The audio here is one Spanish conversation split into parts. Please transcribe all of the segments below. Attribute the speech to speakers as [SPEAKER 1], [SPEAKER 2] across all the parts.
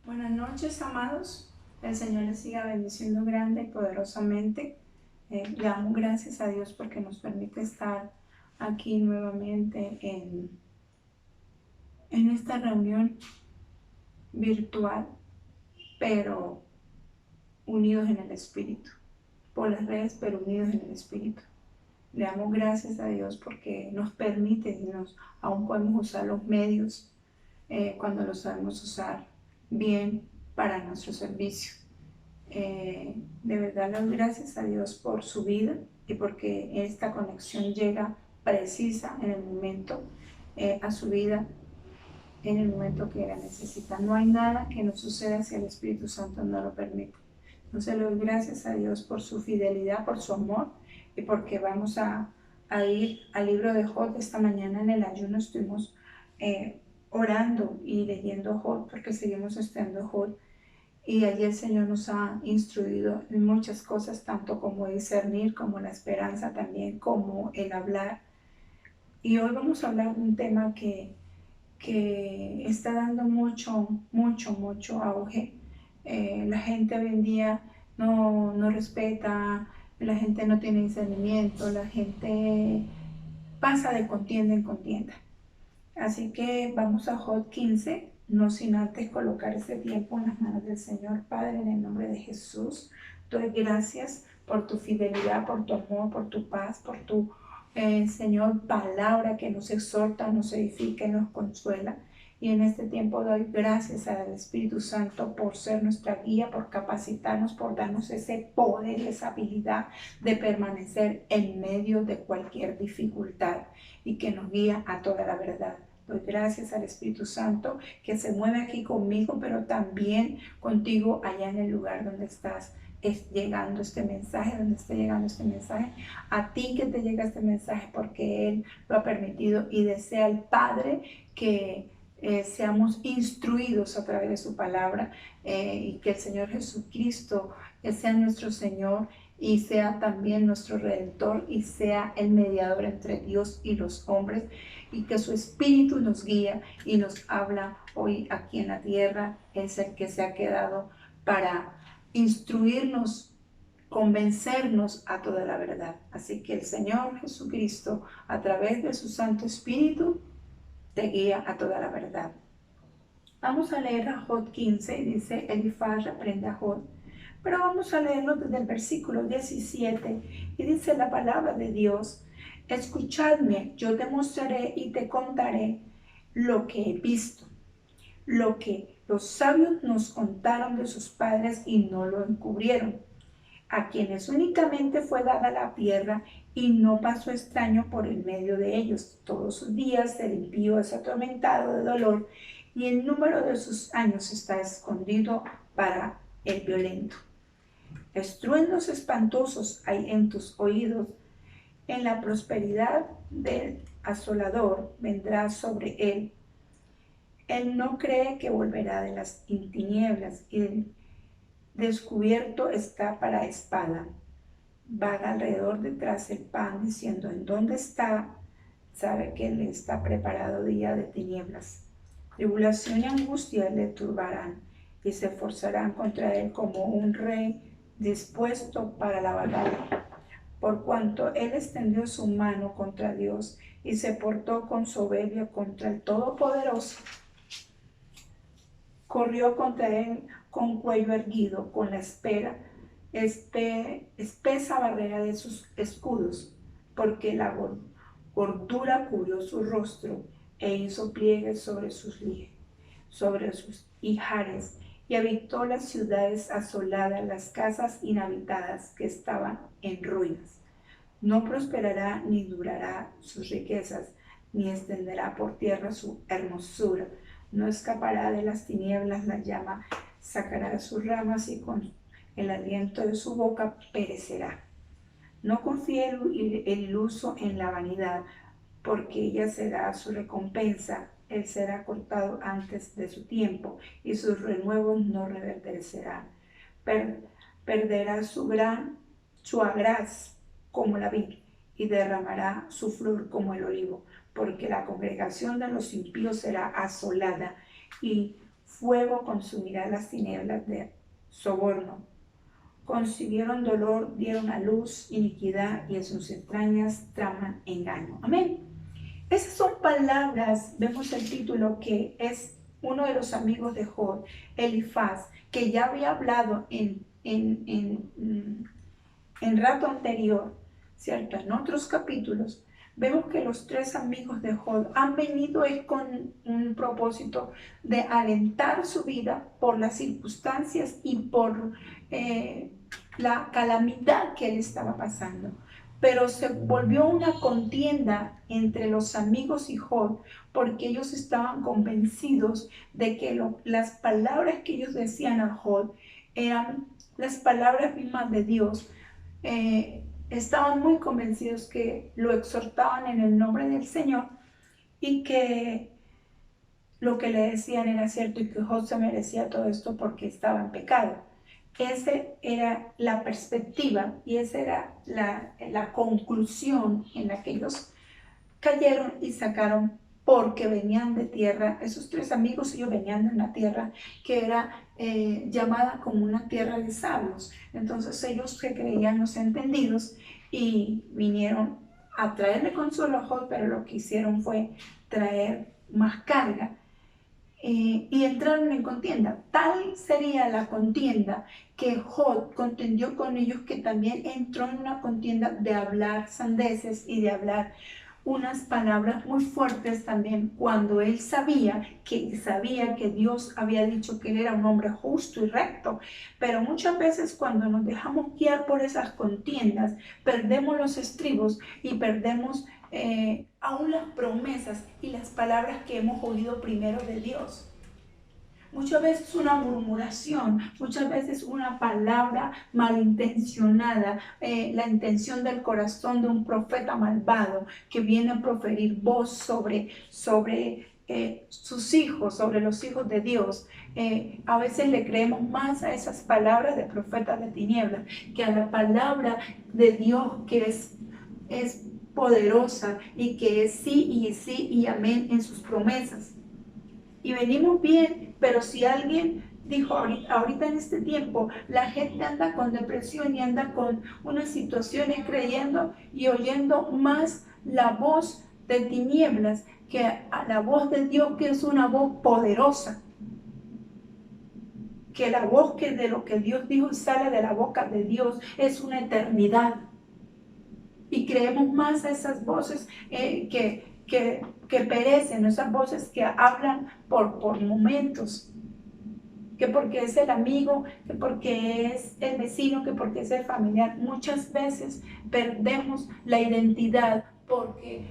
[SPEAKER 1] Buenas noches, amados. El Señor les siga bendiciendo grande y poderosamente. Le damos gracias a Dios porque nos permite estar aquí nuevamente en esta reunión virtual, pero unidos en el Espíritu. Por las redes, pero unidos en el Espíritu. Le damos gracias a Dios porque nos permite y aún podemos usar los medios cuando los sabemos usar bien para nuestro servicio. De verdad le doy gracias a Dios por su vida y porque esta conexión llega precisa en el momento a su vida, en el momento que la necesita. No hay nada que nos suceda si el Espíritu Santo no lo permite. Entonces le doy gracias a Dios por su fidelidad, por su amor y porque vamos a ir al libro de Job. Esta mañana en el ayuno estuvimos orando y leyendo Job porque seguimos estudiando Job. Y allí el Señor nos ha instruido en muchas cosas, tanto como discernir, como la esperanza también, como el hablar. Y hoy vamos a hablar de un tema que está dando mucho auge. La gente hoy en día no respeta, la gente no tiene discernimiento, la gente pasa de contienda en contienda. Así que vamos a Job 15, no sin antes colocar este tiempo en las manos del Señor. Padre, en el nombre de Jesús, doy gracias por tu fidelidad, por tu amor, por tu paz, por tu, Señor, palabra que nos exhorta, nos edifica y nos consuela. Y en este tiempo doy gracias al Espíritu Santo por ser nuestra guía, por capacitarnos, por darnos ese poder, esa habilidad de permanecer en medio de cualquier dificultad y que nos guía a toda la verdad. Doy gracias al Espíritu Santo que se mueve aquí conmigo, pero también contigo allá en el lugar donde estás llegando este mensaje, donde esté llegando este mensaje, a ti que te llega este mensaje porque Él lo ha permitido y desea el Padre que seamos instruidos a través de su palabra y que el Señor Jesucristo sea nuestro Señor y sea también nuestro Redentor y sea el mediador entre Dios y los hombres y que su Espíritu nos guía y nos habla hoy aquí en la tierra. Es el que se ha quedado para instruirnos, convencernos a toda la verdad. Así que el Señor Jesucristo, a través de su Santo Espíritu, te guía a toda la verdad. Vamos a leer a Job 15, dice Elifaz reprende a Job, pero vamos a leerlo desde el versículo 17 y dice la palabra de Dios: escuchadme, yo te mostraré y te contaré lo que he visto, lo que los sabios nos contaron de sus padres y no lo encubrieron, a quienes únicamente fue dada la tierra y no pasó extraño por el medio de ellos. Todos sus días el impío es atormentado de dolor y el número de sus años está escondido para el violento. Estruendos espantosos hay en tus oídos. En la prosperidad del asolador vendrá sobre él. Él no cree que volverá de las tinieblas y el descubierto está para espada. Vaga alrededor detrás el pan diciendo: ¿en dónde está? Sabe que le está preparado día de tinieblas. Tribulación y angustia le turbarán y se forzarán contra él como un rey dispuesto para la batalla. Por cuanto él extendió su mano contra Dios y se portó con soberbia contra el Todopoderoso, corrió contra él con cuello erguido, con la espesa barrera de sus escudos, porque la gordura cubrió su rostro e hizo pliegues sobre sus ijares, y habitó las ciudades asoladas, las casas inhabitadas que estaban en ruinas. No prosperará ni durará sus riquezas, ni extenderá por tierra su hermosura. No escapará de las tinieblas la llama, sacará sus ramas y con el aliento de su boca perecerá. No confíe el iluso en la vanidad, porque ella será su recompensa. Él será cortado antes de su tiempo y sus renuevos no reverdecerán. Perderá su agraz como la vid y derramará su flor como el olivo, porque la congregación de los impíos será asolada y fuego consumirá las tinieblas de soborno. Concibieron dolor, dieron a luz iniquidad, y en sus entrañas traman engaño. Amén. Esas son palabras, vemos el título, que es uno de los amigos de Job, Elifaz, que ya había hablado en rato anterior, ¿cierto? En otros capítulos. Vemos que los tres amigos de Job han venido con un propósito de alentar su vida por las circunstancias y por la calamidad que él estaba pasando. Pero se volvió una contienda entre los amigos y Job, porque ellos estaban convencidos de que las palabras que ellos decían a Job eran las palabras mismas de Dios. Estaban muy convencidos que lo exhortaban en el nombre del Señor y que lo que le decían era cierto y que Job se merecía todo esto porque estaba en pecado. Esa era la perspectiva y esa era la conclusión en la que ellos cayeron y sacaron, porque venían de tierra. Esos tres amigos, ellos venían de una tierra que era llamada como una tierra de sabios. Entonces ellos se creían los entendidos y vinieron a traerle consuelo a Job, pero lo que hicieron fue traer más carga. Y entraron en contienda. Tal sería la contienda que Job contendió con ellos, que también entró en una contienda de hablar sandeces y de hablar unas palabras muy fuertes también, cuando él sabía que Dios había dicho que él era un hombre justo y recto. Pero muchas veces cuando nos dejamos guiar por esas contiendas, perdemos los estribos y perdemos aún las promesas y las palabras que hemos oído primero de Dios. Muchas veces una murmuración, muchas veces una palabra malintencionada, la intención del corazón de un profeta malvado que viene a proferir voz sobre sus hijos, sobre los hijos de Dios. A veces le creemos más a esas palabras de profetas de tinieblas que a la palabra de Dios, que es poderosa y que es sí y amén en sus promesas. Y venimos bien, pero si alguien dijo ahorita en este tiempo, la gente anda con depresión y anda con unas situaciones creyendo y oyendo más la voz de tinieblas que a la voz de Dios, que es una voz poderosa, que la voz que de lo que Dios dijo sale de la boca de Dios es una eternidad. Y creemos más a esas voces que perecen, esas voces que hablan por momentos, que porque es el amigo, que porque es el vecino, que porque es el familiar. Muchas veces perdemos la identidad porque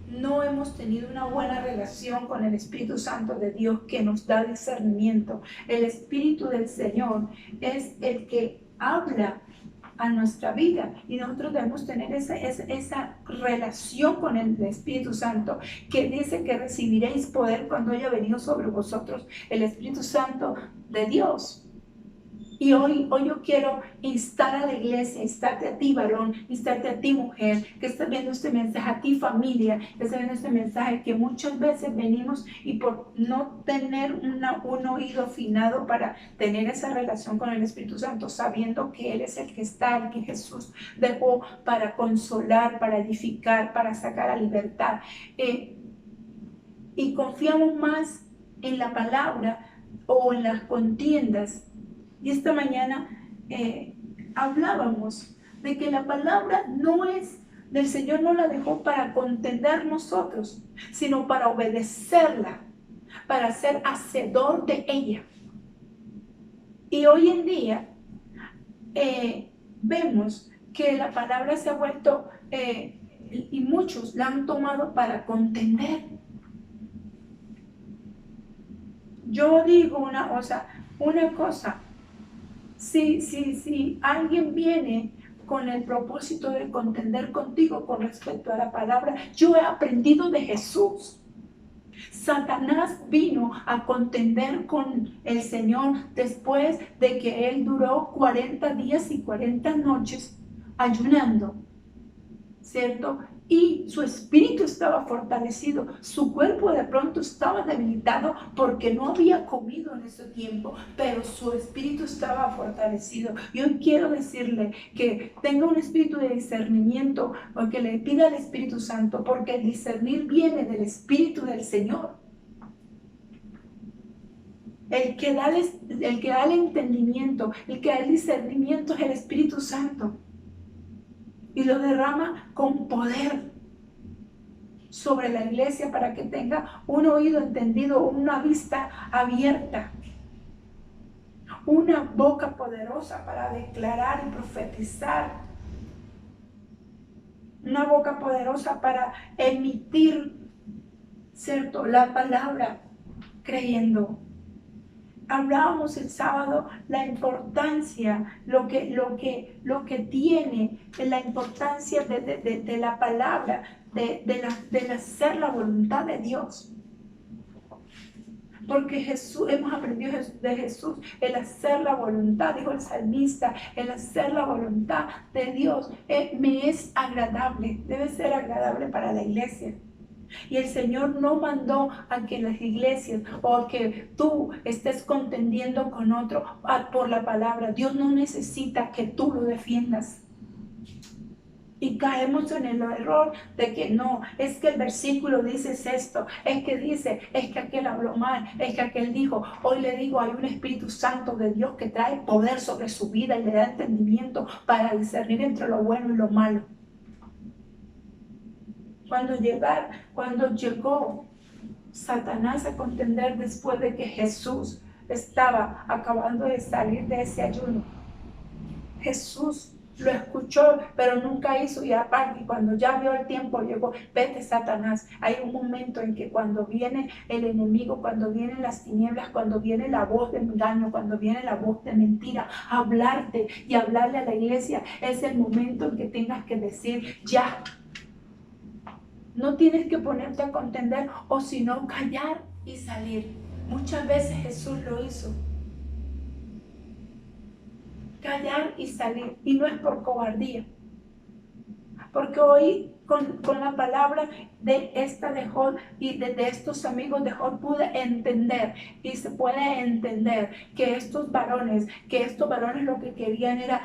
[SPEAKER 1] no hemos tenido una buena relación con el Espíritu Santo de Dios, que nos da discernimiento. El Espíritu del Señor es el que habla a nuestra vida y nosotros debemos tener esa relación con el Espíritu Santo, que dice que recibiréis poder cuando haya venido sobre vosotros el Espíritu Santo de Dios. Y hoy yo quiero instar a la iglesia, instarte a ti, varón, instarte a ti, mujer, que estás viendo este mensaje, a ti, familia, que estás viendo este mensaje, que muchas veces venimos y por no tener un oído afinado para tener esa relación con el Espíritu Santo, sabiendo que Él es el que está, el que Jesús dejó para consolar, para edificar, para sacar a libertad. Y confiamos más en la palabra o en las contiendas. Y esta mañana hablábamos de que la palabra no es del Señor, no la dejó para contender nosotros, sino para obedecerla, para ser hacedor de ella. Y hoy en día vemos que la palabra se ha vuelto, y muchos la han tomado para contender. Yo digo una cosa. Si alguien viene con el propósito de contender contigo con respecto a la palabra, yo he aprendido de Jesús. Satanás vino a contender con el Señor después de que él duró 40 días y 40 noches ayunando, ¿cierto? y su espíritu estaba fortalecido, su cuerpo de pronto estaba debilitado porque no había comido en ese tiempo, pero su espíritu estaba fortalecido. Yo quiero decirle que tenga un espíritu de discernimiento, o que le pida al Espíritu Santo, porque el discernir viene del Espíritu del Señor. El que da el entendimiento, el que da el discernimiento es el Espíritu Santo, y lo derrama con poder sobre la iglesia para que tenga un oído entendido, una vista abierta, una boca poderosa para declarar y profetizar, una boca poderosa para emitir, ¿cierto?, la palabra creyendo. Hablábamos el sábado la importancia, lo que tiene, la importancia de la palabra, de hacer la voluntad de Dios. Porque Jesús, hemos aprendido de Jesús el hacer la voluntad, dijo el salmista, el hacer la voluntad de Dios me es agradable, debe ser agradable para la iglesia. Y el Señor no mandó a que las iglesias o que tú estés contendiendo con otro por la palabra. Dios no necesita que tú lo defiendas. Y caemos en el error de que no, es que el versículo dice esto, es que dice, es que aquel habló mal, es que aquel dijo. Hoy le digo, hay un Espíritu Santo de Dios que trae poder sobre su vida y le da entendimiento para discernir entre lo bueno y lo malo. Cuando llegó Satanás a contender después de que Jesús estaba acabando de salir de ese ayuno, Jesús lo escuchó, pero nunca hizo, y aparte, cuando ya vio el tiempo, llegó, vete Satanás. Hay un momento en que cuando viene el enemigo, cuando vienen las tinieblas, cuando viene la voz de engaño, cuando viene la voz de mentira, hablarte y hablarle a la iglesia, es el momento en que tengas que decir, ya. No tienes que ponerte a contender, o sino callar y salir. Muchas veces Jesús lo hizo. Callar y salir, y no es por cobardía, porque hoy con la palabra de Job y de estos amigos de Job pude entender, y se puede entender que estos varones lo que querían era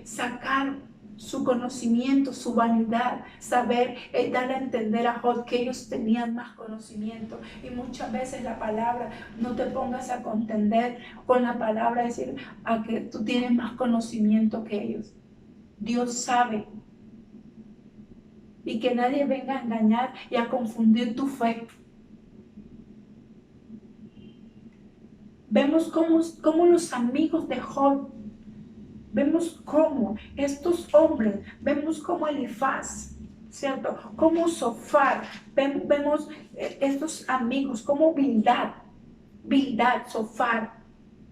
[SPEAKER 1] sacar su conocimiento, su vanidad, saber, darle a entender a Job que ellos tenían más conocimiento. Y muchas veces la palabra, no te pongas a contender con la palabra, decir a que tú tienes más conocimiento que ellos. Dios sabe, y que nadie venga a engañar y a confundir tu fe. Vemos cómo los amigos de Job, vemos cómo estos hombres, vemos cómo Elifaz, ¿cierto? Como Zofar, vemos estos amigos, como Bildad, Zofar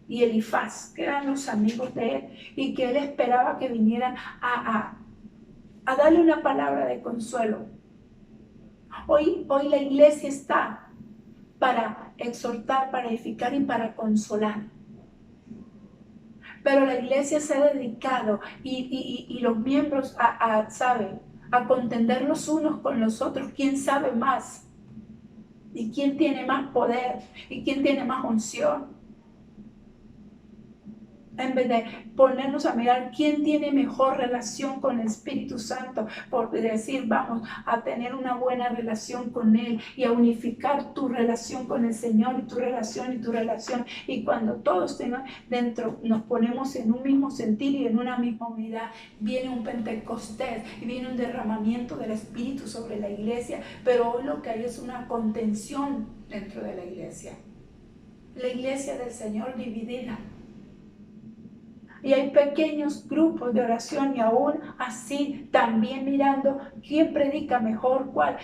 [SPEAKER 1] y Elifaz, que eran los amigos de él, y que él esperaba que vinieran a darle una palabra de consuelo. Hoy la iglesia está para exhortar, para edificar y para consolar. Pero la iglesia se ha dedicado y los miembros ¿saben?, a contender los unos con los otros. ¿Quién sabe más? ¿Y quién tiene más poder? ¿Y quién tiene más unción? En vez de ponernos a mirar quién tiene mejor relación con el Espíritu Santo, por decir, vamos a tener una buena relación con Él y a unificar tu relación con el Señor y tu relación. Y cuando todos tengan dentro, nos ponemos en un mismo sentir y en una misma unidad, viene un Pentecostés y viene un derramamiento del Espíritu sobre la iglesia. Pero hoy lo que hay es una contención dentro de la iglesia del Señor dividida. Y hay pequeños grupos de oración, y aún así también mirando quién predica mejor, cuál,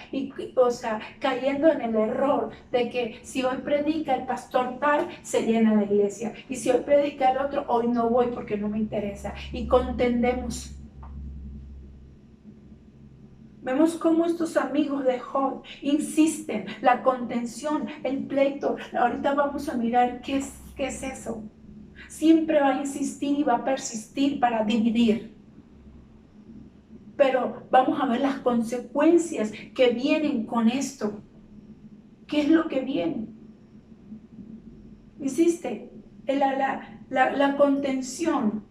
[SPEAKER 1] cayendo en el error de que si hoy predica el pastor tal, se llena la iglesia, y si hoy predica el otro, hoy no voy porque no me interesa, y contendemos. Vemos cómo estos amigos de Job insisten, la contención, el pleito. Ahorita vamos a mirar qué es eso. Siempre va a insistir y va a persistir para dividir. pero vamos a ver las consecuencias que vienen con esto. ¿Qué es lo que viene? ¿Hiciste? La contención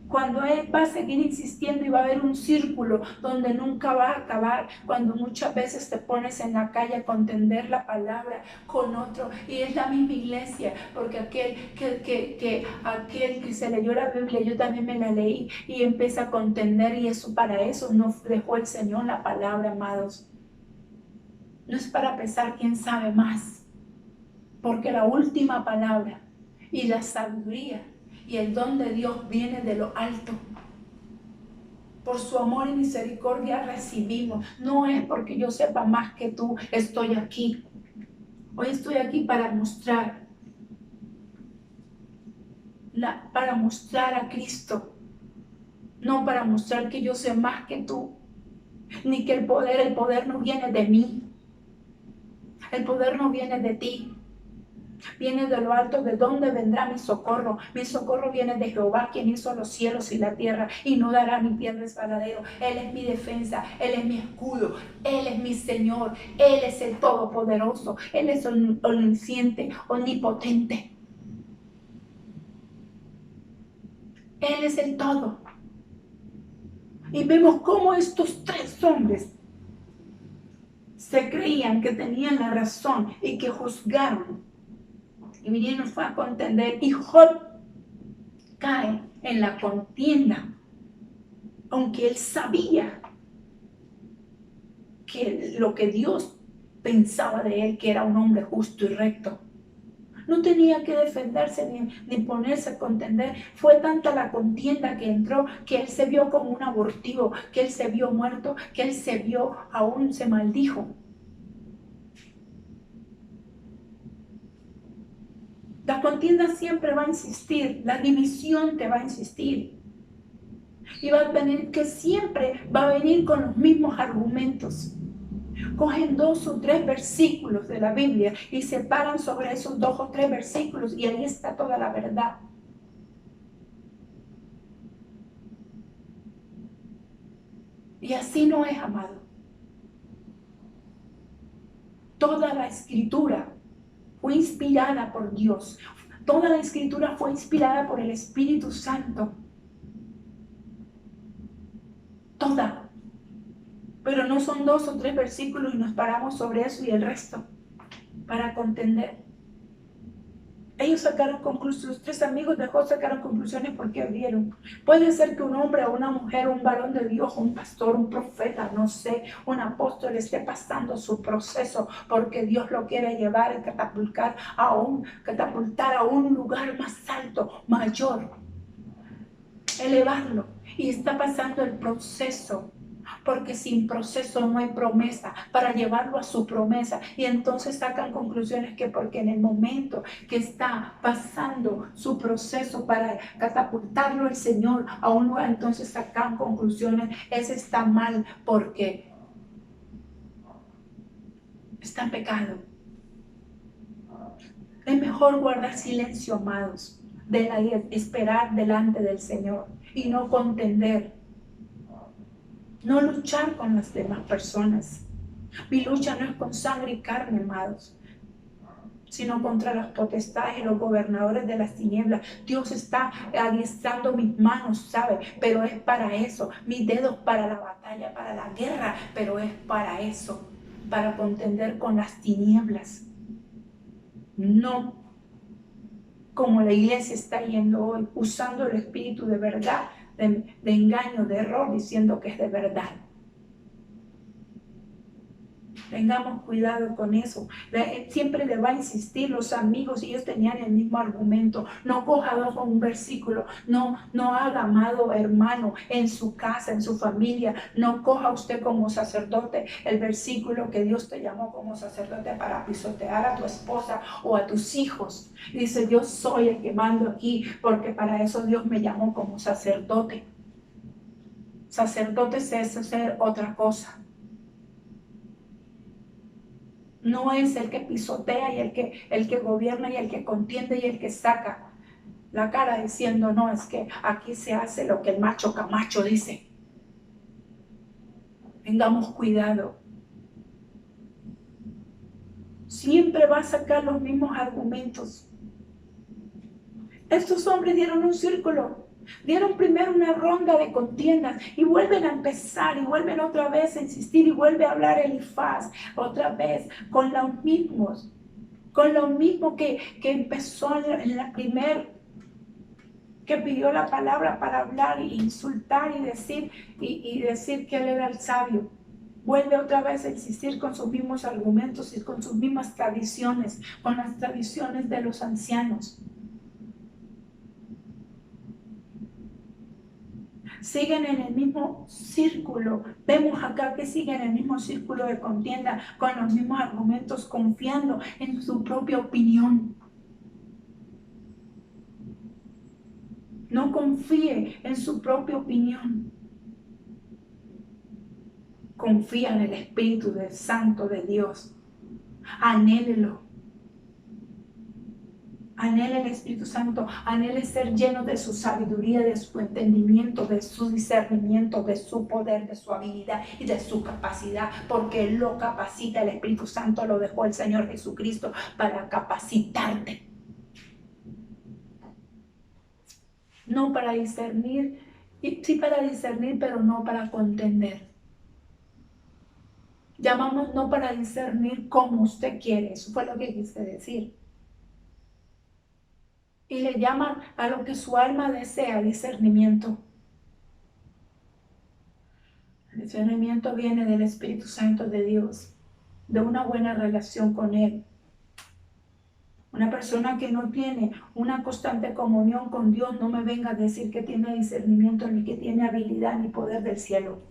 [SPEAKER 1] cuando él va a seguir insistiendo y va a haber un círculo donde nunca va a acabar, cuando muchas veces te pones en la calle a contender la palabra con otro, y es la misma iglesia, porque aquel que se leyó la Biblia, yo también me la leí y empieza a contender, y eso, para eso nos dejó el Señor la palabra, amados. No es para pensar quién sabe más, porque la última palabra y la sabiduría y el don de Dios viene de lo alto. Por su amor y misericordia recibimos. No es porque yo sepa más que tú, estoy aquí. Hoy estoy aquí para mostrar a Cristo. No para mostrar que yo sé más que tú, ni que el poder no viene de mí. El poder no viene de ti. Viene de lo alto, de donde vendrá mi socorro. Mi socorro viene de Jehová, quien hizo los cielos y la tierra, y no dará mi pie resbaladero. Él es mi defensa, Él es mi escudo, Él es mi Señor, Él es el Todopoderoso, Él es omnisciente, omnipotente. Él es el todo. Y vemos cómo estos tres hombres se creían que tenían la razón y que juzgaron. Y vinieron fue a contender, y Job cae en la contienda, aunque él sabía que lo que Dios pensaba de él, que era un hombre justo y recto. No tenía que defenderse ni ponerse a contender. Fue tanta la contienda que entró, que él se vio como un abortivo, que él se vio muerto, que él se vio, aún se maldijo. La contienda siempre va a insistir, la división te va a insistir. Y va a venir, que siempre va a venir con los mismos argumentos. Cogen 2 o 3 versículos de la Biblia y se paran sobre esos 2 o 3 versículos, y ahí está toda la verdad. Y así no es, amado. Toda la escritura fue inspirada por Dios. Toda la escritura fue inspirada por el Espíritu Santo. Toda. Pero no son 2 o 3 versículos y nos paramos sobre eso y el resto para contender. Ellos sacaron conclusiones, los 3 amigos de Job sacaron conclusiones porque vieron. Puede ser que un hombre o una mujer, un varón de Dios, un pastor, un profeta, no sé, un apóstol esté pasando su proceso porque Dios lo quiere llevar y catapultar a un lugar más alto, mayor, elevarlo. Y está pasando el proceso, porque sin proceso no hay promesa, para llevarlo a su promesa. Y entonces sacan conclusiones que porque en el momento que está pasando su proceso para catapultarlo el Señor a un lugar, entonces sacan conclusiones, ese está mal porque está en pecado. Es mejor guardar silencio, amados, esperar delante del Señor y no contender. No luchar con las demás personas. Mi lucha no es con sangre y carne, amados, sino contra las potestades y los gobernadores de las tinieblas. Dios está adiestrando mis manos, ¿sabe? Pero es para eso. Mis dedos para la batalla, para la guerra, pero es para eso, para contender con las tinieblas. No como la iglesia está yendo hoy, usando el espíritu de verdad, de engaño, de error, diciendo que es de verdad. Tengamos cuidado con eso. Siempre le va a insistir los amigos, y ellos tenían el mismo argumento. No coja con un versículo, no haga, amado hermano, en su casa, en su familia, no coja usted como sacerdote el versículo que Dios te llamó como sacerdote para pisotear a tu esposa o a tus hijos. Dice, yo soy el que mando aquí, porque para eso Dios me llamó como sacerdote. Sacerdote es hacer otra cosa. No es el que pisotea y el que gobierna y el que contiende y el que saca la cara diciendo, no, es que aquí se hace lo que el macho camacho dice. Tengamos cuidado. Siempre va a sacar los mismos argumentos. Estos hombres dieron un círculo, dieron primero una ronda de contiendas y vuelven a empezar y vuelven otra vez a insistir y vuelve a hablar Elifaz otra vez con los mismos, con lo mismo que empezó en la primera, que pidió la palabra para hablar e insultar y decir que él era el sabio. Vuelve otra vez a insistir con sus mismos argumentos y con sus mismas tradiciones, con las tradiciones de los ancianos. Siguen en el mismo círculo. Vemos acá que siguen en el mismo círculo de contienda, con los mismos argumentos, confiando en su propia opinión. No confíe en su propia opinión. Confía en el Espíritu del Santo de Dios. Anhélelo. Anhele el Espíritu Santo, anhele ser lleno de su sabiduría, de su entendimiento, de su discernimiento, de su poder, de su habilidad y de su capacidad, porque Él lo capacita. El Espíritu Santo lo dejó el Señor Jesucristo para capacitarte. No para discernir, sí para discernir, pero no para contender. Llamamos no para discernir como usted quiere, eso fue lo que quise decir. Y le llaman a lo que su alma desea discernimiento. El discernimiento viene del Espíritu Santo de Dios, de una buena relación con Él. Una persona que no tiene una constante comunión con Dios no me venga a decir que tiene discernimiento, ni que tiene habilidad, ni poder del cielo.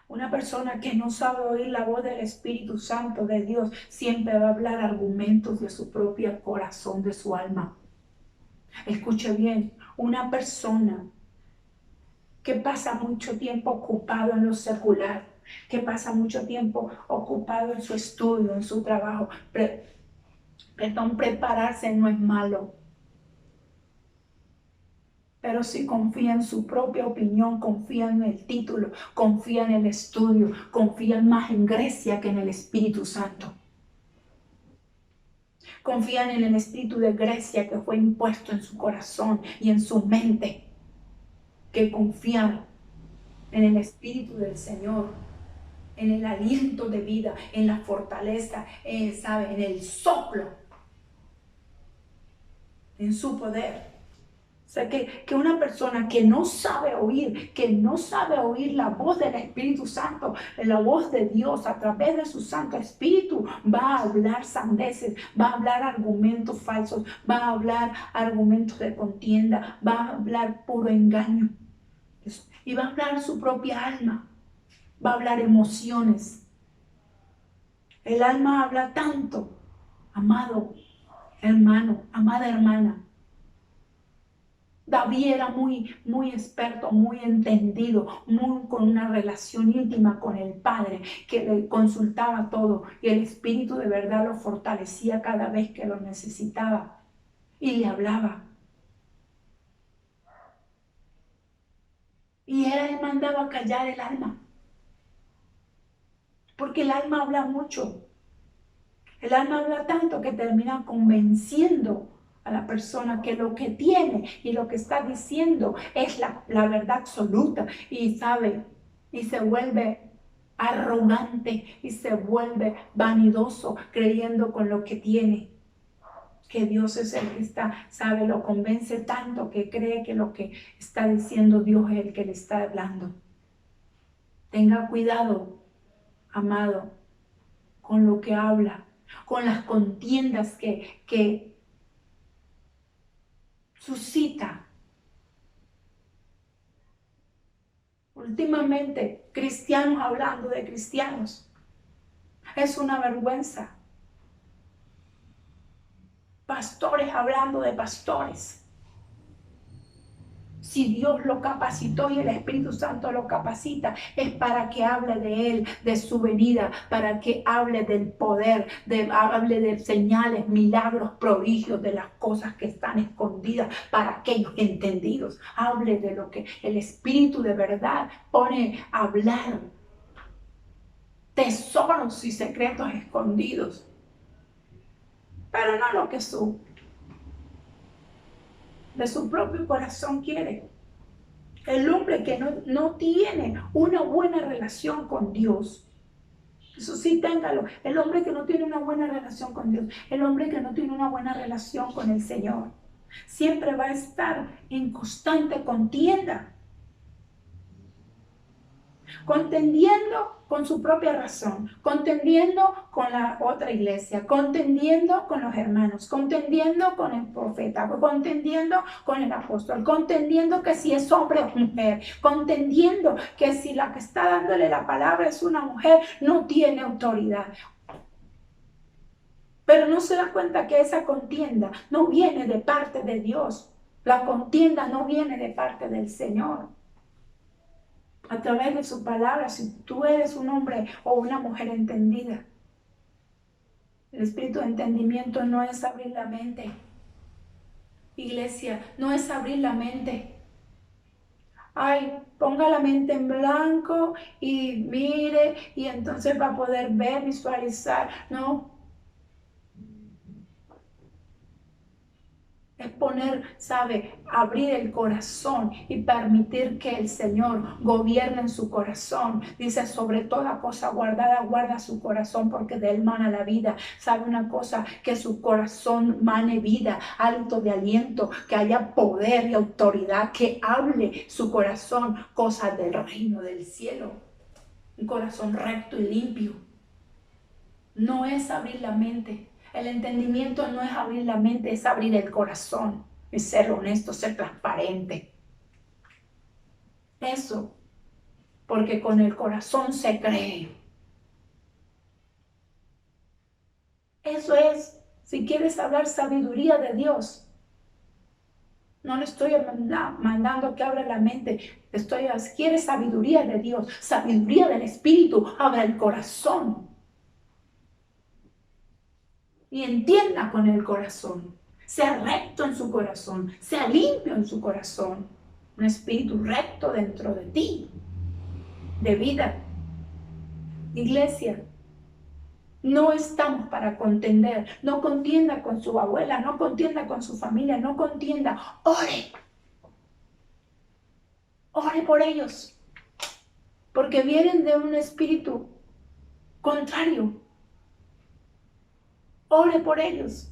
[SPEAKER 1] Una persona que no sabe oír la voz del Espíritu Santo de Dios siempre va a hablar argumentos de su propio corazón, de su alma. Escuche bien, una persona que pasa mucho tiempo ocupado en lo secular, que pasa mucho tiempo ocupado en su estudio, en su trabajo. Prepararse no es malo. Pero si confía en su propia opinión, confía en el título, confía en el estudio, confía más en Grecia que en el Espíritu Santo. Confían en el espíritu de Grecia que fue impuesto en su corazón y en su mente, que confían en el Espíritu del Señor, en el aliento de vida, en la fortaleza, en el soplo, en su poder. O sea, que una persona que no sabe oír la voz del Espíritu Santo, la voz de Dios a través de su Santo Espíritu, va a hablar sandeces, va a hablar argumentos falsos, va a hablar argumentos de contienda, va a hablar puro engaño. Y va a hablar su propia alma, va a hablar emociones. El alma habla tanto, amado hermano, amada hermana. David era muy experto, muy entendido, con una relación íntima con el Padre, que le consultaba todo y el Espíritu de verdad lo fortalecía cada vez que lo necesitaba y le hablaba. Y él mandaba callar el alma, porque el alma habla mucho. El alma habla tanto que termina convenciendo a la persona que lo que tiene y lo que está diciendo es la verdad absoluta y sabe y se vuelve arrogante y se vuelve vanidoso creyendo con lo que tiene, que Dios es el que sabe, lo convence tanto que cree que lo que está diciendo Dios es el que le está hablando. Tenga cuidado, amado, con lo que habla, con las contiendas que suscita. Últimamente, cristianos hablando de cristianos. Es una vergüenza. Pastores hablando de pastores. Si Dios lo capacitó y el Espíritu Santo lo capacita, es para que hable de Él, de su venida, para que hable del poder, hable de señales, milagros, prodigios, de las cosas que están escondidas para aquellos entendidos. Hable de lo que el Espíritu de verdad pone a hablar. Tesoros y secretos escondidos. Pero no lo que de su propio corazón quiere. El hombre que no tiene una buena relación con Dios, eso sí, téngalo. El hombre que no tiene una buena relación con Dios, el hombre que no tiene una buena relación con el Señor, siempre va a estar en constante contienda, contendiendo con su propia razón, contendiendo con la otra iglesia, contendiendo con los hermanos, contendiendo con el profeta, contendiendo con el apóstol, contendiendo que si es hombre o mujer, contendiendo que si la que está dándole la palabra es una mujer, no tiene autoridad. Pero no se da cuenta que esa contienda no viene de parte de Dios. La contienda no viene de parte del Señor. A través de su palabra, si tú eres un hombre o una mujer entendida. El espíritu de entendimiento no es abrir la mente. Iglesia, no es abrir la mente. Ay, ponga la mente en blanco y mire y entonces va a poder ver, visualizar. No. Es poner, abrir el corazón y permitir que el Señor gobierne en su corazón. Dice, sobre toda cosa guardada, guarda su corazón porque de él mana la vida. ¿Sabe una cosa? Que su corazón mane vida, hálito de aliento, que haya poder y autoridad, que hable su corazón cosas del reino del cielo. Un corazón recto y limpio. No es abrir la mente. El entendimiento no es abrir la mente, es abrir el corazón, es ser honesto, ser transparente. Eso, porque con el corazón se cree. Eso es, si quieres hablar sabiduría de Dios. No le estoy mandando que abra la mente, quieres sabiduría de Dios, sabiduría del Espíritu, abra el corazón. Y entienda con el corazón, sea recto en su corazón, sea limpio en su corazón, un espíritu recto dentro de ti, de vida. Iglesia, no estamos para contender, no contienda con su abuela, no contienda con su familia, no contienda, ore por ellos, porque vienen de un espíritu contrario. Ore por ellos.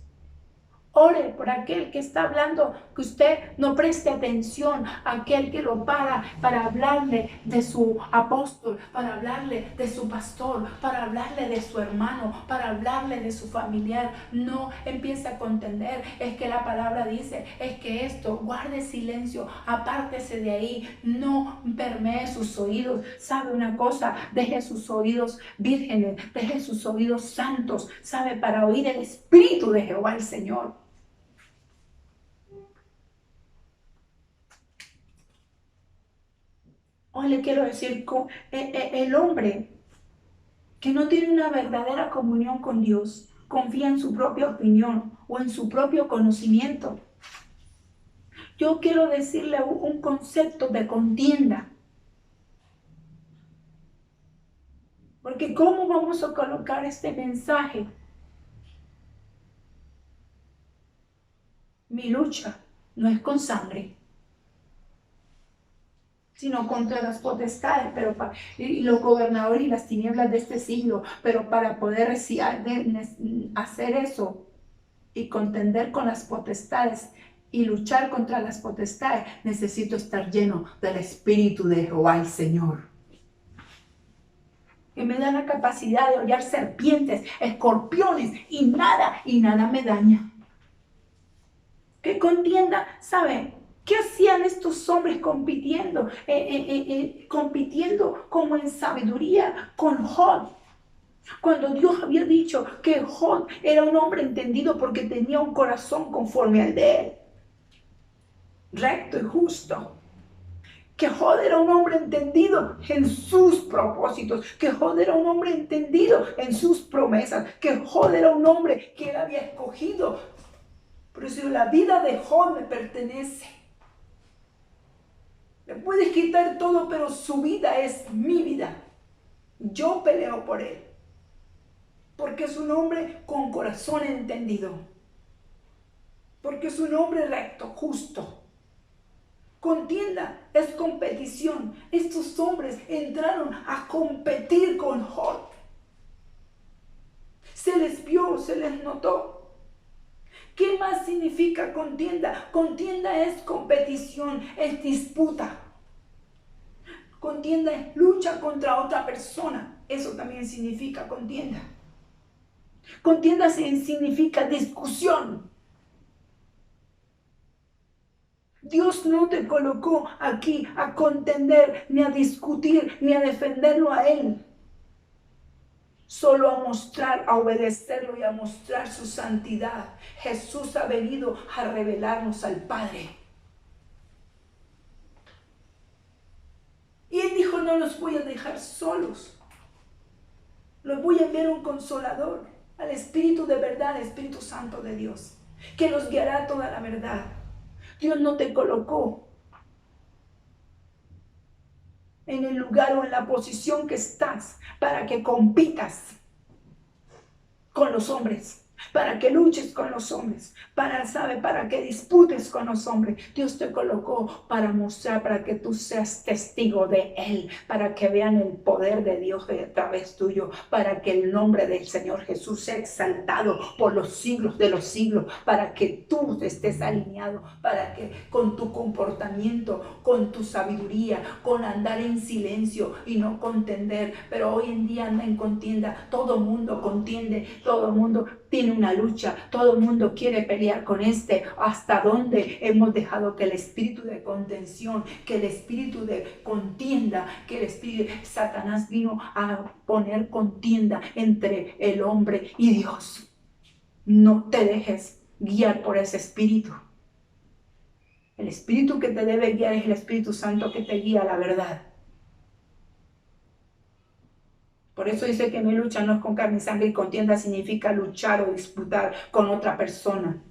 [SPEAKER 1] Ore por aquel que está hablando, que usted no preste atención a aquel que lo para hablarle de su apóstol, para hablarle de su pastor, para hablarle de su hermano, para hablarle de su familiar. No empiece a contender. Es que la palabra dice, es que esto, guarde silencio, apártese de ahí, no permee sus oídos. ¿Sabe una cosa? Deje sus oídos vírgenes, deje sus oídos santos, para oír el Espíritu de Jehová el Señor. Hoy le quiero decir, el hombre que no tiene una verdadera comunión con Dios, confía en su propia opinión o en su propio conocimiento. Yo quiero decirle un concepto de contienda. Porque ¿cómo vamos a colocar este mensaje? Mi lucha no es con sangre, sino contra las potestades, y los gobernadores y las tinieblas de este siglo. Pero para poder hacer eso y contender con las potestades y luchar contra las potestades, necesito estar lleno del Espíritu de Jehová el Señor, que me da la capacidad de hollar serpientes, escorpiones y nada me daña. ¿Qué contienda? ¿Saben? ¿Qué hacían estos hombres compitiendo? Compitiendo como en sabiduría con Job. Cuando Dios había dicho que Job era un hombre entendido porque tenía un corazón conforme al de él. Recto y justo. Que Jod era un hombre entendido en sus propósitos, que Jod era un hombre entendido en sus promesas, que Jod era un hombre que él había escogido. Por eso la vida de Jod me pertenece. Me puedes quitar todo, pero su vida es mi vida. Yo peleo por él, porque es un hombre con corazón entendido, porque es un hombre recto, justo. Contienda es competición. Estos hombres entraron a competir con Jod. Se les vio, se les notó. ¿Qué más significa contienda? Contienda es competición, es disputa. Contienda es lucha contra otra persona. Eso también significa contienda. Contienda significa discusión. Dios no te colocó aquí a contender, ni a discutir, ni a defenderlo a Él. Solo a mostrar, a obedecerlo y a mostrar su santidad. Jesús ha venido a revelarnos al Padre. Y Él dijo, no los voy a dejar solos. Los voy a enviar un consolador, al Espíritu de verdad, al Espíritu Santo de Dios, que los guiará a toda la verdad. Dios no te colocó en el lugar o en la posición que estás para que compitas con los hombres, para que luches con los hombres, para que disputes con los hombres. Dios te colocó para mostrar, para que tú seas testigo de Él, para que vean el poder de Dios a través tuyo, para que el nombre del Señor Jesús sea exaltado por los siglos de los siglos, para que tú estés alineado, para que con tu comportamiento, con tu sabiduría, con andar en silencio y no contender. Pero hoy en día anda en contienda, todo mundo contiende, todo mundo tiene una lucha, todo el mundo quiere pelear con ¿Hasta dónde hemos dejado que el espíritu de contención, que el espíritu de contienda, que el espíritu de Satanás vino a poner contienda entre el hombre y Dios? No te dejes guiar por ese espíritu. El espíritu que te debe guiar es el Espíritu Santo que te guía a la verdad. Por eso dice que mi lucha no es con carne y sangre, y contienda significa luchar o disputar con otra persona.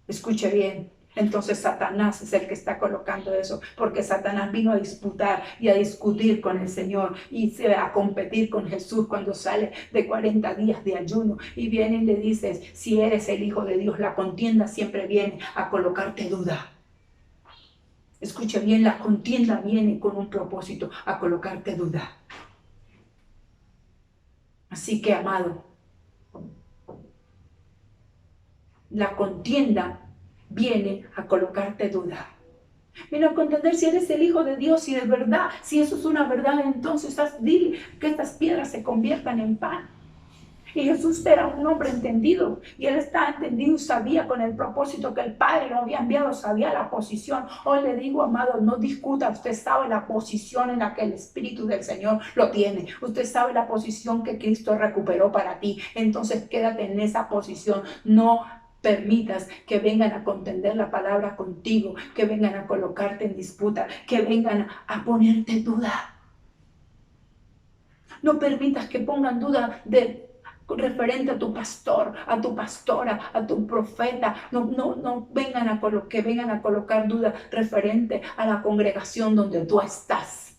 [SPEAKER 1] Escuche bien, entonces Satanás es el que está colocando eso, porque Satanás vino a disputar y a discutir con el Señor y a competir con Jesús cuando sale de 40 días de ayuno y viene y le dices, si eres el Hijo de Dios, la contienda siempre viene a colocarte duda. Escuche bien, la contienda viene con un propósito, a colocarte duda. Así que, amado, la contienda viene a colocarte duda. Viene a contender si eres el Hijo de Dios, si es verdad, si eso es una verdad, entonces dile que estas piedras se conviertan en pan. Y Jesús era un hombre entendido, y él estaba entendido y sabía con el propósito que el Padre lo había enviado, sabía la posición. Hoy le digo, amado, no discuta, usted sabe la posición en la que el Espíritu del Señor lo tiene, usted sabe la posición que Cristo recuperó para ti, entonces quédate en esa posición. No permitas que vengan a contender la palabra contigo, que vengan a colocarte en disputa, que vengan a ponerte duda. No permitas que pongan duda referente a tu pastor, a tu pastora, a tu profeta. No vengan a colocar duda referente a la congregación donde tú estás,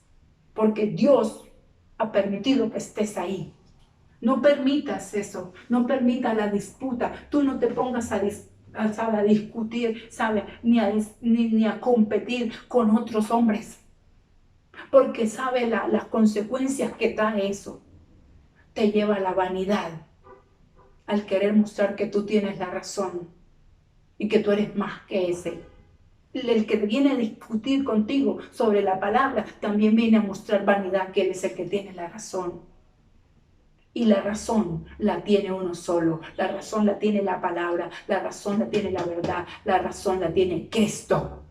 [SPEAKER 1] porque Dios ha permitido que estés ahí. No permitas eso, no permitas la disputa. Tú no te pongas a discutir, ¿sabe? Ni a competir con otros hombres, porque sabe las consecuencias que trae eso. Te lleva a la vanidad, al querer mostrar que tú tienes la razón y que tú eres más que ese. El que viene a discutir contigo sobre la palabra también viene a mostrar vanidad, que él es el que tiene la razón. Y la razón la tiene uno solo, la razón la tiene la palabra, la razón la tiene la verdad, la razón la tiene Cristo.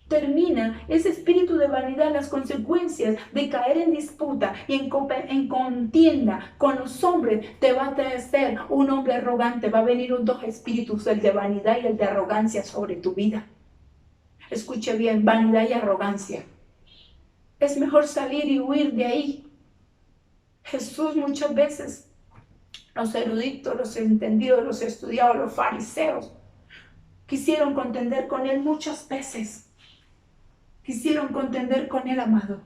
[SPEAKER 1] Termina ese espíritu de vanidad, las consecuencias de caer en disputa y en contienda con los hombres. Te va a traer un hombre arrogante, va a venir dos espíritus, el de vanidad y el de arrogancia sobre tu vida. Escuche bien, vanidad y arrogancia. Es mejor salir y huir de ahí. Jesús muchas veces, los eruditos, los entendidos, los estudiados, los fariseos, quisieron contender con él muchas veces. Quisieron contender con él, amado.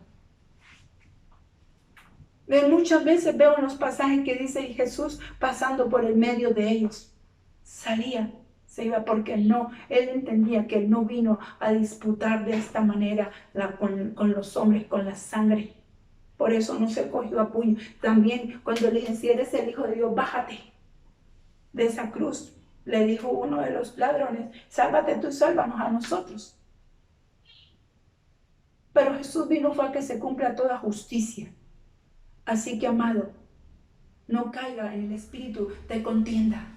[SPEAKER 1] Muchas veces veo en los pasajes que dice y Jesús pasando por el medio de ellos. Salía, se iba porque no, él entendía que él no vino a disputar de esta manera con los hombres, con la sangre. Por eso no se cogió a puño. También cuando le dije, si eres el Hijo de Dios, bájate de esa cruz. Le dijo uno de los ladrones, sálvate tú y sálvanos a nosotros. Pero Jesús vino fue a que se cumpla toda justicia. Así que, amado, no caiga en el espíritu de contienda.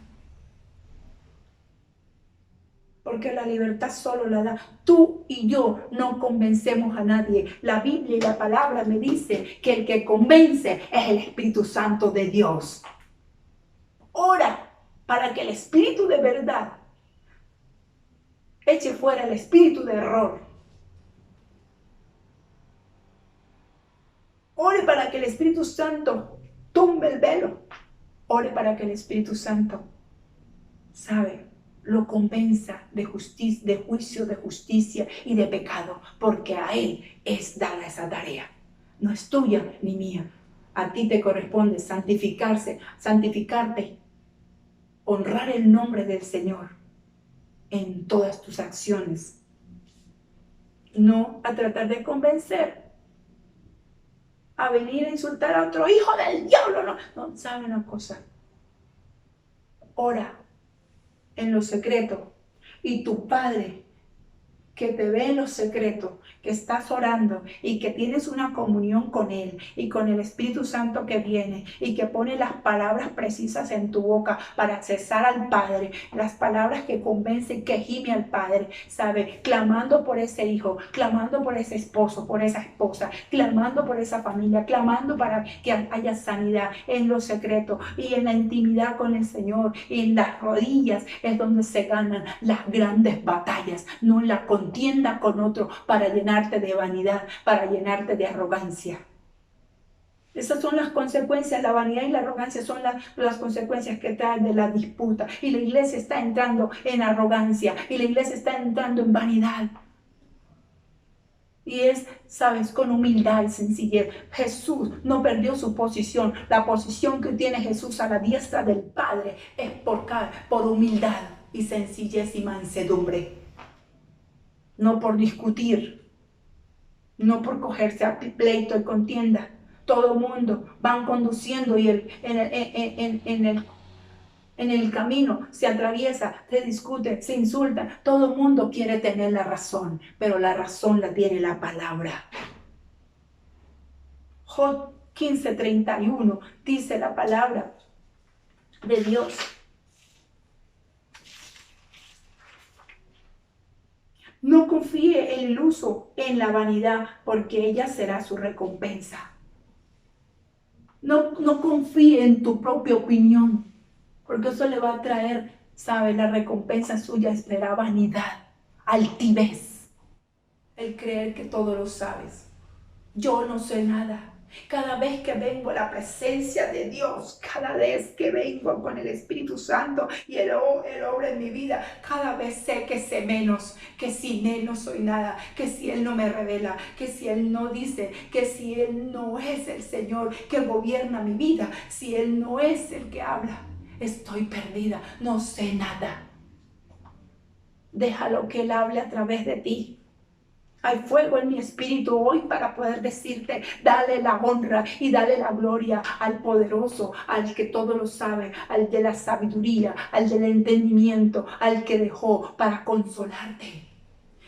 [SPEAKER 1] Porque la libertad solo la da. Tú y yo no convencemos a nadie. La Biblia y la palabra me dice que el que convence es el Espíritu Santo de Dios. Ora para que el espíritu de verdad eche fuera el espíritu de error. Ore para que el Espíritu Santo tumbe el velo. Ore para que el Espíritu Santo, lo convenza de justicia, de juicio, de justicia y de pecado, porque a Él es dada esa tarea. No es tuya ni mía. A ti te corresponde santificarte, honrar el nombre del Señor en todas tus acciones. No a tratar de convencer, a venir a insultar a otro hijo del diablo. No, ¿sabe una cosa? Ora en lo secreto y tu Padre que te ve en lo secreto, que estás orando y que tienes una comunión con Él y con el Espíritu Santo que viene y que pone las palabras precisas en tu boca para accesar al Padre, las palabras que convencen, que gime al Padre, clamando por ese hijo, clamando por ese esposo, por esa esposa, clamando por esa familia, clamando para que haya sanidad en lo secreto y en la intimidad con el Señor, y en las rodillas es donde se ganan las grandes batallas, no en la contienda con otro para llenarte de vanidad, para llenarte de arrogancia. Esas son las consecuencias, la vanidad y la arrogancia son las consecuencias que traen de la disputa. Y la iglesia está entrando en arrogancia y la iglesia está entrando en vanidad. Y es, con humildad y sencillez. Jesús no perdió su posición. La posición que tiene Jesús a la diestra del Padre es por humildad y sencillez y mansedumbre. No por discutir, no por cogerse a pleito y contienda. Todo el mundo van conduciendo y en el camino se atraviesa, se discute, se insulta. Todo el mundo quiere tener la razón, pero la razón la tiene la palabra. Job 15:31 dice la palabra de Dios. No confíe en el uso, en la vanidad, porque ella será su recompensa. No confíe en tu propia opinión, porque eso le va a traer, la recompensa suya será vanidad, altivez, el creer que todo lo sabes. Yo no sé nada. Cada vez que vengo a la presencia de Dios, cada vez que vengo con el Espíritu Santo y Él obra en mi vida, cada vez sé que sé menos, que sin Él no soy nada, que si Él no me revela, que si Él no dice, que si Él no es el Señor que gobierna mi vida, si Él no es el que habla, estoy perdida, no sé nada. Déjalo que Él hable a través de ti. Hay fuego en mi espíritu hoy para poder decirte, dale la honra y dale la gloria al poderoso, al que todo lo sabe, al de la sabiduría, al del entendimiento, al que dejó para consolarte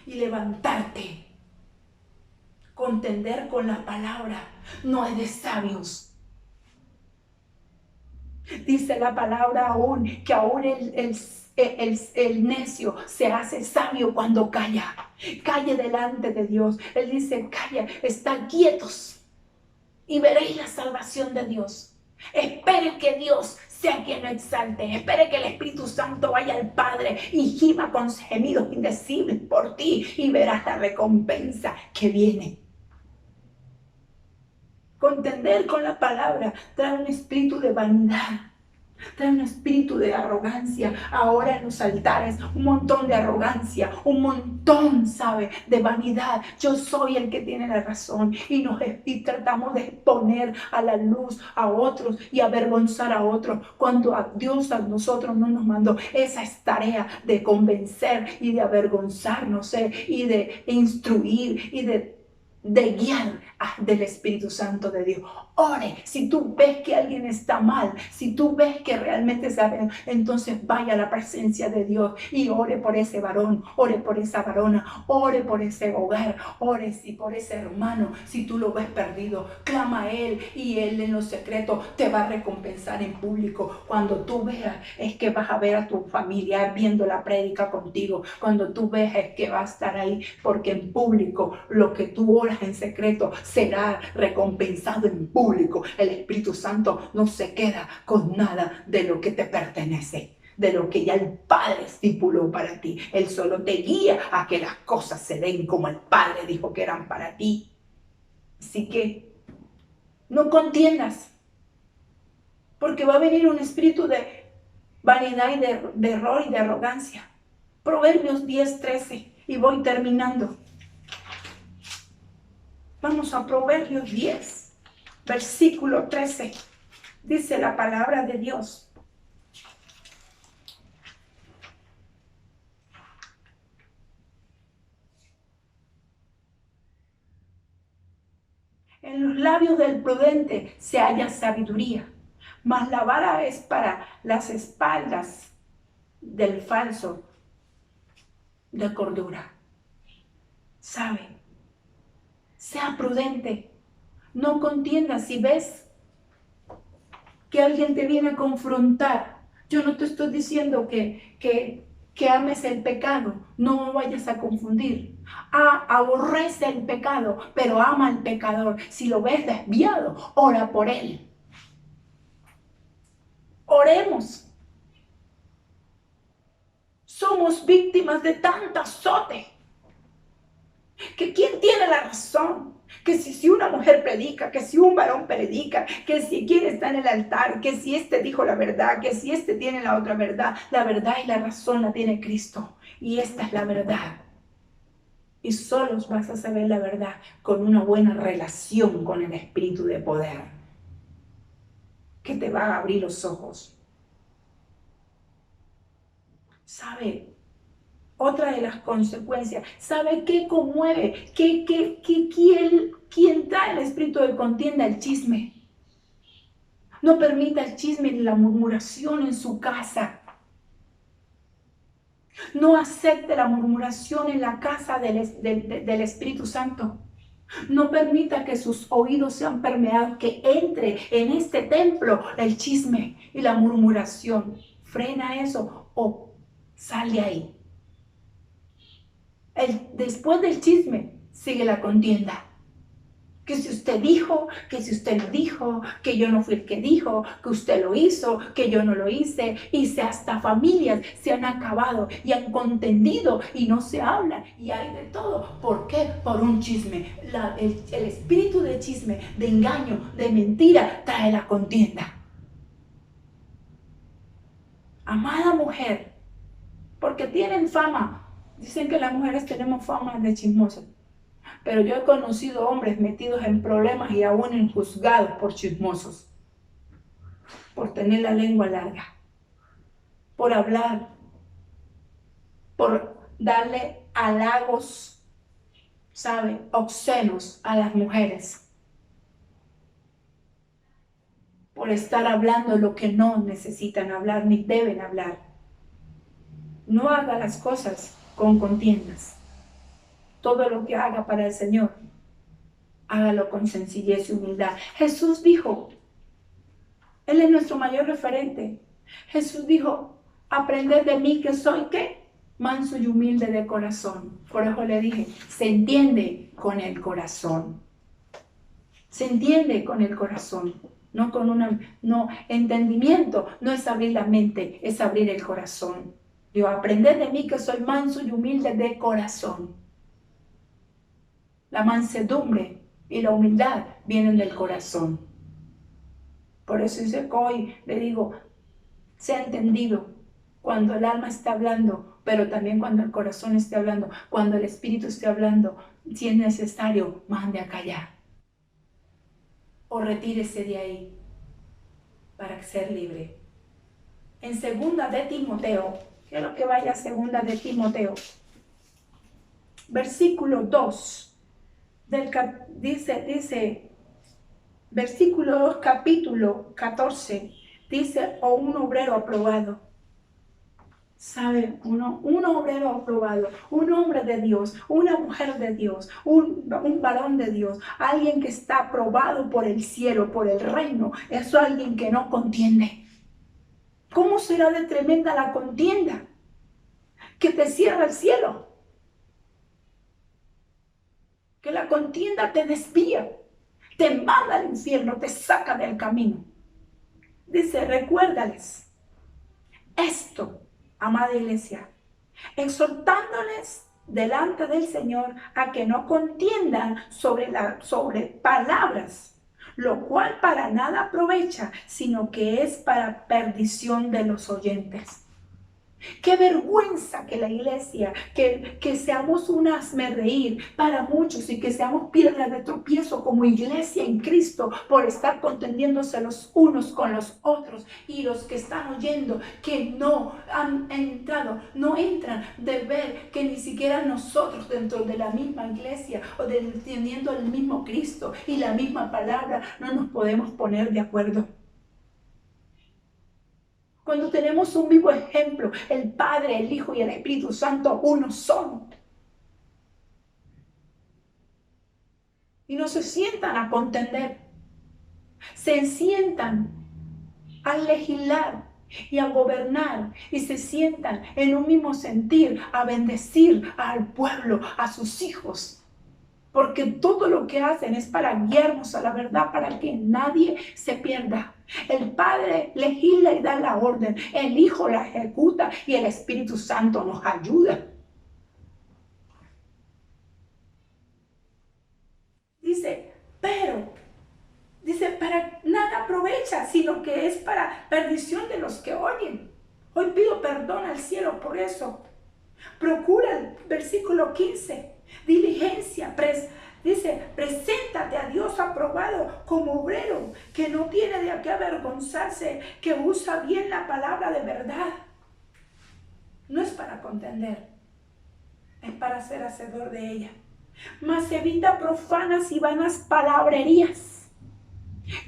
[SPEAKER 1] y levantarte. Contender con la palabra no es de sabios. Dice la palabra que aún el necio se hace sabio cuando calla. Calle delante de Dios. Él dice, calla, están quietos y veréis la salvación de Dios. Esperen que Dios sea quien lo exalte. Espere que el Espíritu Santo vaya al Padre y gima con gemidos indecibles por ti y verás la recompensa que viene. Contender con la palabra trae un espíritu de vanidad. Trae un espíritu de arrogancia. Ahora en los altares, un montón de arrogancia, un montón, ¿sabe? De vanidad. Yo soy el que tiene la razón. Y tratamos de exponer a la luz a otros y avergonzar a otros. Cuando a Dios a nosotros no nos mandó esa es tarea de convencer y de avergonzarnos, y de instruir y de guiar del Espíritu Santo de Dios. Ore, si tú ves que alguien está mal, si tú ves que realmente sabe, entonces vaya a la presencia de Dios y ore por ese varón, ore por esa varona, ore por ese hogar, ore por ese hermano. Si tú lo ves perdido, clama a Él y Él en lo secreto te va a recompensar en público. Cuando tú veas es que vas a ver a tu familia viendo la prédica contigo. Cuando tú ves es que va a estar ahí, porque en público lo que tú oras en secreto será recompensado en público. El Espíritu Santo no se queda con nada de lo que te pertenece, de lo que ya el Padre estipuló para ti. Él solo te guía a que las cosas se den como el Padre dijo que eran para ti. Así que no contiendas, porque va a venir un espíritu de vanidad y de error y de arrogancia. Proverbios 10:13, y voy terminando. Vamos a Proverbios 10. Versículo 13, dice la palabra de Dios. En los labios del prudente se halla sabiduría, mas la vara es para las espaldas del falso de cordura. ¿Sabe? Sea prudente. No contiendas. Si ves que alguien te viene a confrontar, yo no te estoy diciendo que ames el pecado, no vayas a confundir. Aborrece el pecado, pero ama al pecador. Si lo ves desviado, ora por él. Oremos. Somos víctimas de tanto azote. Que quién tiene la razón, que si una mujer predica, que si un varón predica, que si quien está en el altar, que si este dijo la verdad, que si este tiene la otra verdad. La verdad y la razón la tiene Cristo, y esta es la verdad. Y solo vas a saber la verdad con una buena relación con el Espíritu de poder, que te va a abrir los ojos. ¿Sabe? Otra de las consecuencias, ¿sabe qué conmueve? ¿Quién trae el espíritu de contienda? El chisme. No permita el chisme ni la murmuración en su casa. No acepte la murmuración en la casa del Espíritu Santo. No permita que sus oídos sean permeados, que entre en este templo el chisme y la murmuración. Frena eso o sale ahí. Después del chisme sigue la contienda. Que si usted dijo, que si usted no dijo, que yo no fui el que dijo, que usted lo hizo, que yo no lo hice. Y hasta familias se han acabado y han contendido y no se hablan. Y hay de todo. ¿Por qué? Por un chisme. El espíritu de chisme, de engaño, de mentira, trae la contienda. Amada mujer, porque tienen fama. Dicen que las mujeres tenemos fama de chismosas, pero yo he conocido hombres metidos en problemas y aún en juzgados por chismosos, por tener la lengua larga, por hablar, por darle halagos, ¿sabe?, obscenos a las mujeres, por estar hablando lo que no necesitan hablar ni deben hablar. No haga las cosas con contiendas. Todo lo que haga para el Señor, hágalo con sencillez y humildad. Jesús dijo, Él es nuestro mayor referente. Jesús dijo, aprended de mí que soy, ¿qué? Manso y humilde de corazón. Por eso le dije, se entiende con el corazón. Se entiende con el corazón. no con no, entendimiento no es abrir la mente, es abrir el corazón. Dios, aprended de mí que soy manso y humilde de corazón. La mansedumbre y la humildad vienen del corazón. Por eso dice que hoy le digo, sea entendido cuando el alma está hablando, pero también cuando el corazón esté hablando, cuando el espíritu esté hablando, si es necesario, mande a callar o retírese de ahí para ser libre. En segunda de Timoteo, quiero que vaya a segunda de Timoteo, versículo 2, dice, versículo 2, capítulo 14, dice, o un obrero aprobado. ¿Sabe? Un obrero aprobado, un hombre de Dios, una mujer de Dios, un varón de Dios, alguien que está aprobado por el cielo, por el reino, es alguien que no contiende. ¿Cómo será de tremenda la contienda? Que te cierra el cielo, que la contienda te desvía, te manda al infierno, te saca del camino. Dice, recuérdales esto, amada iglesia, exhortándoles delante del Señor a que no contiendan sobre palabras, lo cual para nada aprovecha, sino que es para perdición de los oyentes. Qué vergüenza que la iglesia, que seamos un hazmerreír para muchos y que seamos piedra de tropiezo como iglesia en Cristo por estar contendiéndose los unos con los otros, y los que están oyendo que no han entrado, no entran de ver que ni siquiera nosotros dentro de la misma iglesia o teniendo el mismo Cristo y la misma palabra no nos podemos poner de acuerdo. Cuando tenemos un vivo ejemplo, el Padre, el Hijo y el Espíritu Santo uno son. Y no se sientan a contender, se sientan a legislar y a gobernar, y se sientan en un mismo sentir a bendecir al pueblo, a sus hijos. Porque todo lo que hacen es para guiarnos a la verdad, para que nadie se pierda. El Padre legisla y da la orden, el Hijo la ejecuta y el Espíritu Santo nos ayuda. Dice, para nada aprovecha, sino que es para perdición de los que oyen. Hoy pido perdón al cielo por eso. Procura el versículo 15, diligencia, dice, preséntate a Dios aprobado como obrero, que no tiene de qué avergonzarse, que usa bien la palabra de verdad. No es para contender, es para ser hacedor de ella. Mas evita profanas y vanas palabrerías.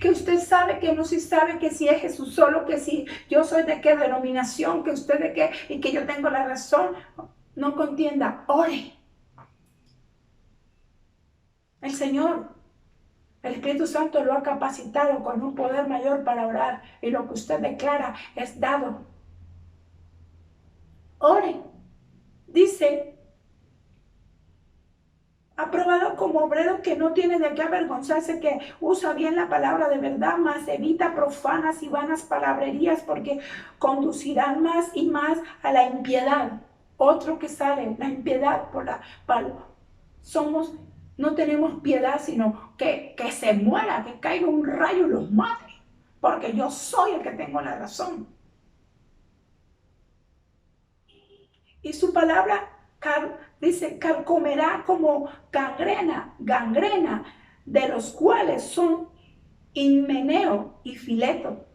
[SPEAKER 1] Que usted sabe que no se sabe que si es Jesús solo, que si yo soy de qué denominación, que usted de qué y que yo tengo la razón. No contienda, ore. El Señor, el Espíritu Santo lo ha capacitado con un poder mayor para orar, y lo que usted declara es dado. Ore. Dice, aprobado como obrero que no tiene de qué avergonzarse, que usa bien la palabra de verdad, mas evita profanas y vanas palabrerías, porque conducirán más y más a la impiedad. Otro que sale, la impiedad no tenemos piedad, sino que se muera, que caiga un rayo y los mate, porque yo soy el que tengo la razón. Y su palabra dice, carcomerá como gangrena, de los cuales son Himeneo y Fileto.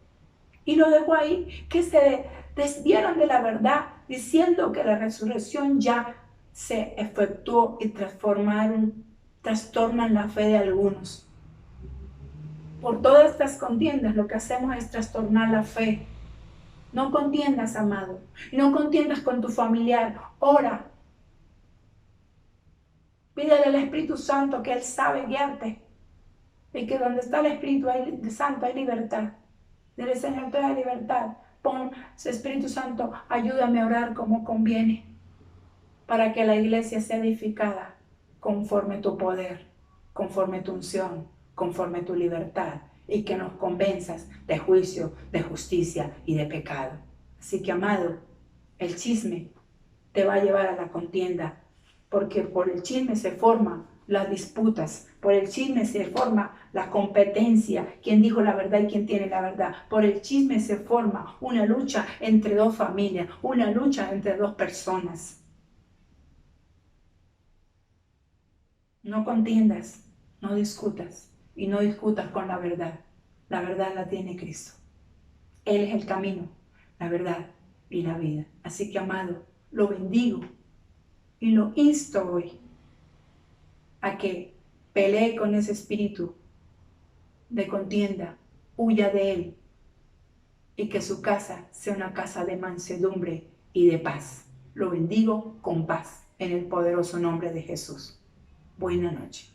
[SPEAKER 1] Y lo dejo ahí, que se desviaron de la verdad, diciendo que la resurrección ya se efectuó, y trastornan la fe de algunos. Por todas estas contiendas lo que hacemos es trastornar la fe. No contiendas, amado, no contiendas con tu familiar. Ora, pídele al Espíritu Santo, que Él sabe guiarte, y que donde está el Espíritu Santo hay libertad. Dile, Señor, te da libertad. Pon, Espíritu Santo, ayúdame a orar como conviene, para que la iglesia sea edificada conforme tu poder, conforme tu unción, conforme tu libertad, y que nos convenzas de juicio, de justicia y de pecado. Así que, amado, el chisme te va a llevar a la contienda, porque por el chisme se forman las disputas, por el chisme se forma la competencia, quién dijo la verdad y quién tiene la verdad. Por el chisme se forma una lucha entre dos familias, una lucha entre dos personas. No contiendas, no discutas y no discutas con la verdad. La verdad la tiene Cristo. Él es el camino, la verdad y la vida. Así que, amado, lo bendigo y lo insto hoy a que pelee con ese espíritu de contienda, huya de él y que su casa sea una casa de mansedumbre y de paz. Lo bendigo con paz en el poderoso nombre de Jesús. Buena noche.